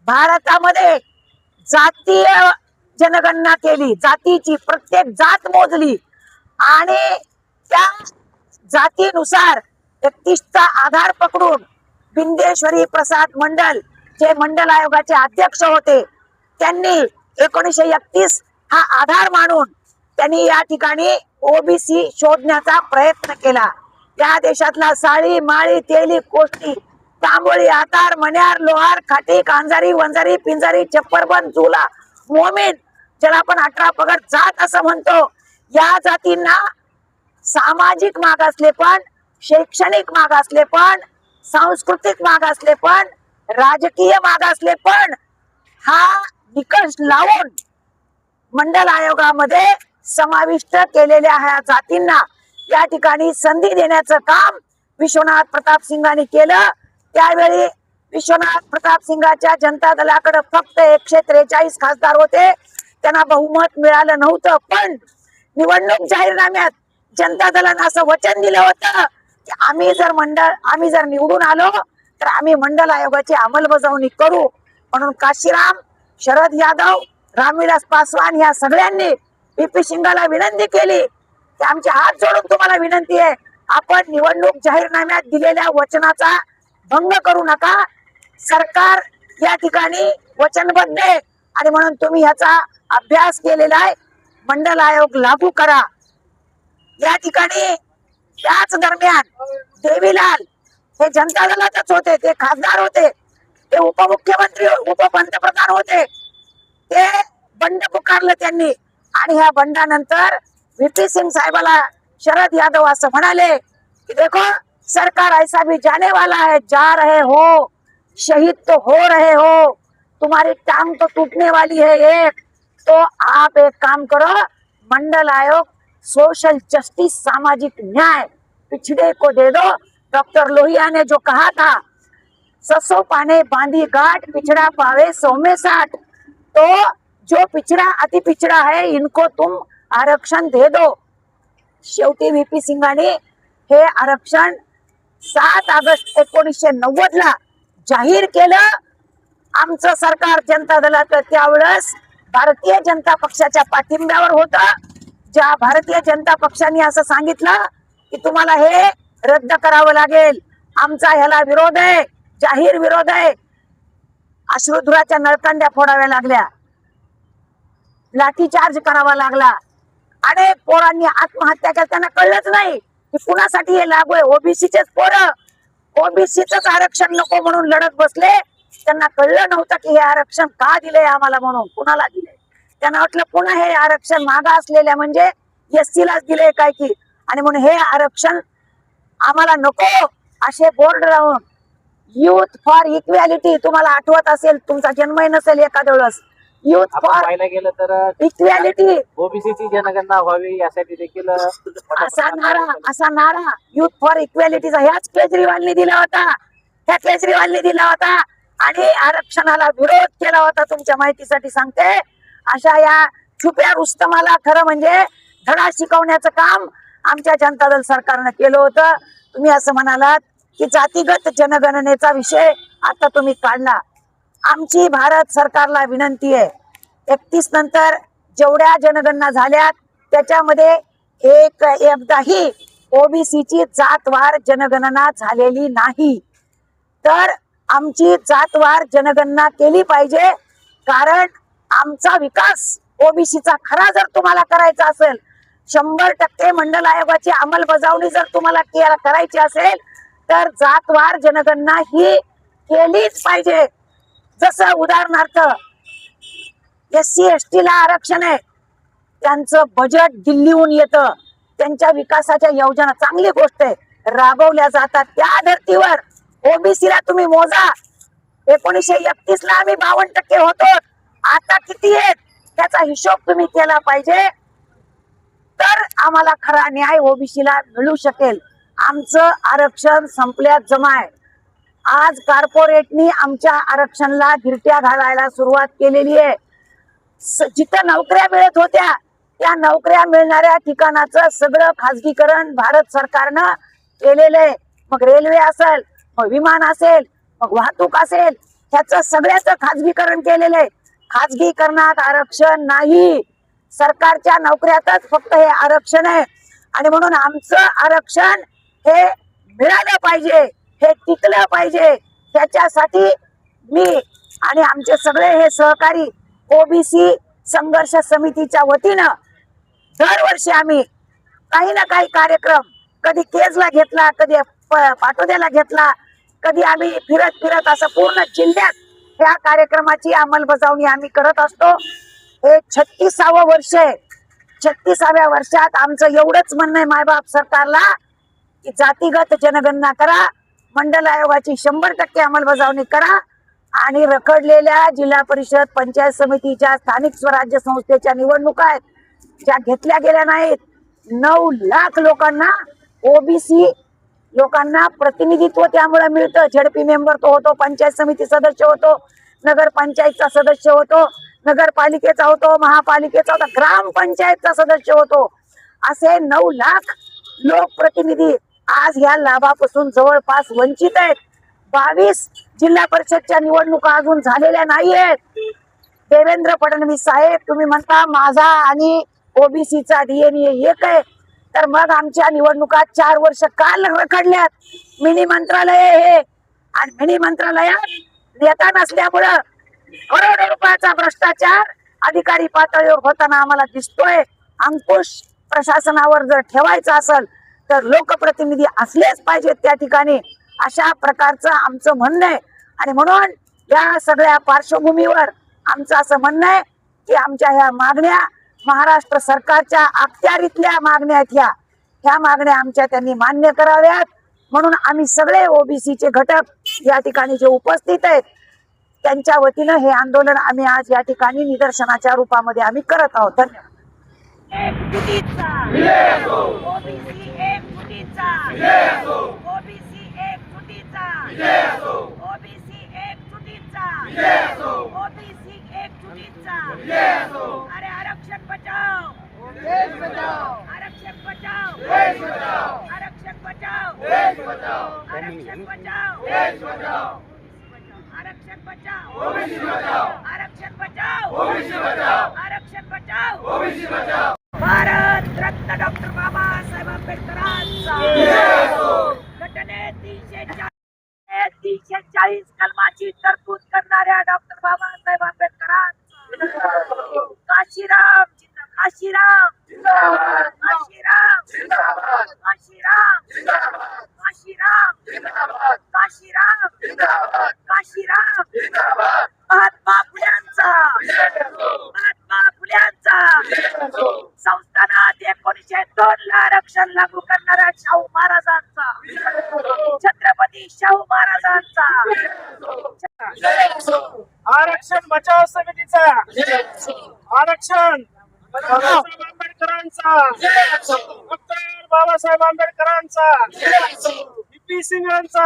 भारतामध्ये जातीय जनगणना केली, जातीची प्रत्येक जात मोजली आणि त्या जातीनुसार 31चा आधार पकडून बिंदेश्वरी प्रसाद मंडल जे मंडल आयोगाचे अध्यक्ष होते, त्यांनी 1931 हा आधार मानून त्यांनी या ठिकाणी ओबीसी शोधण्याचा प्रयत्न केला। या देशातला साळी माळी तेली कोष्टी तांबोळी आतार मण्यार लोहार खाटी कांजारी वंजारी पिंजारी छप्परबंद झुला मोमीन ज्याला आपण 18 पगड जात असं म्हणतो, या जातींना सामाजिक मागासलेपण, शैक्षणिक मागासलेपण, सांस्कृतिक मागासलेपण, राजकीय मागासलेपण हा निकष लावून मंडल आयोगामध्ये समाविष्ट केलेल्या ह्या जातींना या ठिकाणी संधी देण्याचं काम विश्वनाथ प्रताप सिंगांनी केलं। त्यावेळी विश्वनाथ प्रताप सिंगाच्या जनता दलाकडे फक्त 143 खासदार होते, त्यांना बहुमत मिळालं नव्हतं। पण निवडणूक जाहीरनाम्यात जनता दलानं असं वचन दिलं होतं की आम्ही जर निवडून आलो तर आम्ही मंडल आयोगाची अंमलबजावणी करू। म्हणून काशीराम, शरद यादव, रामविलास पासवान या सगळ्यांनी पीपी सिंगाला विनंती केली की आमचे हात जोडून तुम्हाला विनंती आहे, आपण निवडणूक जाहीरनाम्यात दिलेल्या वचनाचा भंग करू नका। सरकार या ठिकाणी वचनबद्ध आहे आणि म्हणून तुम्ही ह्याचा अभ्यास केलेला आहे, मंडल आयोग लागू करा। या ठिकाणी त्याच दरम्यान देवीलाल हे जनता दलातच होते, ते खासदार होते, ते उपमुख्यमंत्री उपपंतप्रधान होते, ते बंड पुकारलं त्यांनी आणि ह्या बंडानंतर व्हीपी सिंग साहेबाला शरद यादव असं म्हणाले कि देखो सरकार ऐसा भी जाने वाला है, जा रहे हो शहीद तो हो रहे हो, तुम्हारी टांग तो टूटने वाली है एक, तो आप एक काम करो, मंडल आयोग सोशल जस्टिस सामाजिक न्याय पिछड़े को दे दो। डॉक्टर लोहिया ने जो कहा था 600 पाने बांधी गांठ पिछड़ा पावे 100 में 60, तो जो पिछड़ा अति पिछड़ा है इनको तुम आरक्षण दे दो। शेवटी व्हीपी सिंगांनी हे आरक्षण 7 ऑगस्ट 1990 ला जाहीर केलं। आमचं सरकार जनता दलाचं त्यावेळेस भारतीय जनता पक्षाच्या पाठिंब्यावर होतं। ज्या भारतीय जनता पक्षाने असं सांगितलं की तुम्हाला हे रद्द करावं लागेल, आमचा ह्याला विरोध आहे, जाहीर विरोध आहे। अश्रुधुराच्या नळकांड्या फोडाव्या लागल्या, लाठीचार्ज करावा लागला, अनेक पोरांनी आत्महत्या केल्या। त्यांना कळलंच नाही की कुणासाठी हे लागू आहे। ओबीसीचेच पोरं ओबीसीच आरक्षण नको म्हणून लढत बसले, त्यांना कळलं नव्हतं की हे आरक्षण का दिलंय आम्हाला, म्हणून कुणाला दिलंय। त्यांना वाटलं पुन्हा हे आरक्षण मागा असलेल्या म्हणजे एससी लाच दिले काय की, आणि म्हणून हे आरक्षण आम्हाला नको असे बोर्ड लावून युथ फॉर इक्वॅलिटी, तुम्हाला आठवत असेल, तुमचा जन्मही नसेल एखाद्या वेळेस, युथ फॉर पाहायला गेलं तर इक्वॅलिटी ओबीसीची जनगणना व्हावी यासाठी देखील असा नारा युथ फॉर इक्वॅलिटीचा ह्याच केजरीवालने दिला होता, ह्या केजरीवालने दिला होता आणि आरक्षणाला विरोध केला होता। तुमच्या माहितीसाठी सांगते, अशा या छुप्या रुस्तमाला खरं म्हणजे धडा शिकवण्याचं काम आमच्या जनता दल सरकारनं केलं होतं। तुम्ही असं म्हणालात की जातीगत जनगणनेचा विषय आता तुम्ही काढला, आमची भारत सरकारला विनंती आहे, 31 नंतर जेवढ्या जनगणना झाल्यात त्याच्यामध्ये एकदाही ओबीसीची जातवार जनगणना झालेली नाही। तर आमची जातवार जनगणना केली पाहिजे, कारण आमचा विकास ओबीसीचा खरा जर तुम्हाला करायचा असेल, 100% मंडल आयोगाची अंमलबजावणी जर तुम्हाला करायची असेल तर जातवार जनगणना ही केलीच पाहिजे। जसं उदाहरणार्थ एससी एसटी ला आरक्षण आहे, त्यांचं बजेट दिल्लीहून येतं, त्यांच्या विकासाच्या योजना चांगली गोष्ट आहे राबवल्या जातात, त्या धर्तीवर ओबीसीला तुम्ही मोजा। 1931 ला आम्ही 52% होतो, आता किती आहेत त्याचा हिशोब तुम्ही केला पाहिजे, तर आम्हाला खरा न्याय ओबीसीला मिळू शकेल। आमचं आरक्षण संपल्यात जमा आहे। आज कॉर्पोरेटनी आमच्या आरक्षणाला गिरट्या घालायला सुरुवात केलेली आहे। जिथं नोकऱ्या मिळत होत्या त्या नोकऱ्या मिळणाऱ्या ठिकाणाचं सगळं खाजगीकरण भारत सरकारनं केलेलं आहे। मग रेल्वे असेल, मग विमान असेल, मग वाहतूक असेल, ह्याचं सगळ्याचं खाजगीकरण केलेलं आहे. खाजगीकरणात आरक्षण नाही, सरकारच्या नोकऱ्यातच फक्त हे आरक्षण आहे. आणि म्हणून आमचं आरक्षण हे मिळालं पाहिजे, हे टिकलं पाहिजे. त्याच्यासाठी मी आणि आमचे सगळे हे सहकारी ओबीसी संघर्ष समितीच्या वतीनं दरवर्षी आम्ही काही ना काही कार्यक्रम, कधी केजला घेतला, कधी पाटोद्याला घेतला, कधी आम्ही फिरत फिरत असं पूर्ण जिल्ह्यात ह्या कार्यक्रमाची अंमलबजावणी आम्ही करत असतो. हे 36वे वर्ष आहे. 36व्या वर्षात आमचं एवढंच म्हणणं आहे मायबाप सरकारला की जातीगत जनगणना करा, मंडल आयोगाची 100% अंमलबजावणी करा आणि रखडलेल्या जिल्हा परिषद, पंचायत समितीच्या, स्थानिक स्वराज्य संस्थेच्या निवडणुका आहेत ज्या घेतल्या गेल्या नाहीत. 9 लाख लोकांना, ओबीसी लोकांना प्रतिनिधित्व त्यामुळे मिळतं. झडपी मेंबर तो होतो, पंचायत समिती सदस्य होतो, नगरपंचायतचा सदस्य होतो, नगरपालिकेचा होतो, महापालिकेचा होतो, ग्रामपंचायतचा सदस्य होतो. असे 9 लाख लोकप्रतिनिधी आज ह्या लाभापासून जवळपास वंचित आहेत. 22 जिल्हा परिषदच्या निवडणुका अजून झालेल्या नाहीयेत. देवेंद्र फडणवीस साहेब, तुम्ही म्हणता माझा आणि ओबीसीचा डीएनए एक आहे, तर मग आमच्या निवडणुका 4 वर्ष काल रखडल्यात. मिनी मंत्रालय हे, आणि मिनी मंत्रालयात नेता नसल्यामुळं करोडो रुपयाचा भ्रष्टाचार अधिकारी पातळीवर होताना आम्हाला दिसतोय. अंकुश प्रशासनावर जर ठेवायचा असेल तर लोकप्रतिनिधी असलेच पाहिजेत त्या ठिकाणी, अशा प्रकारचं आमचं म्हणणं आहे. आणि म्हणून या सगळ्या पार्श्वभूमीवर आमचं असं म्हणणं आहे की आमच्या ह्या मागण्या महाराष्ट्र सरकारच्या अखत्यारीतल्या मागण्या आहेत. ह्या मागण्या आमच्या त्यांनी मान्य कराव्यात. म्हणून आम्ही सगळे ओबीसीचे घटक या ठिकाणी जे उपस्थित आहेत त्यांच्या वतीनं हे आंदोलन आम्ही आज या ठिकाणी निदर्शनाच्या रूपामध्ये आम्ही करत आहोत. धन्यवाद. ओबीसी एकजुटीचा ओबीसी एकजुटीचा ओबीसी एकजुटीचा ओबीसी एकजुटीचा अरे आरक्षण बचाओ, आरक्षण बचाओ, आरक्षण बचाओ, आरक्षण बचाओ, आरक्षण बचाओ, आरक्षण बचाओ, आरक्षण बचाओ. भारत रत्न डॉक्टर बाबासाहेब आंबेडकरांचा घटनेत 340 कलमाची तरतूद करणाऱ्या डॉक्टर बाबासाहेब आंबेडकरांचा काशीराम काशीराम काशीराम काशीराम काशीराम काशीराम काशीराम महात्मा फुल्यांचा, महात्मा फुल्यांचा संस्थानात 1902 ला आरक्षण लागू करणाऱ्या शाहू महाराजांचा, छत्रपती शाहू महाराजांचा, आरक्षण बचाव समितीचा, आरक्षण बाबासाहेब आंबेडकरांचा, डॉक्टर बाबासाहेब आंबेडकरांचा, व्ही.पी. सिंग यांचा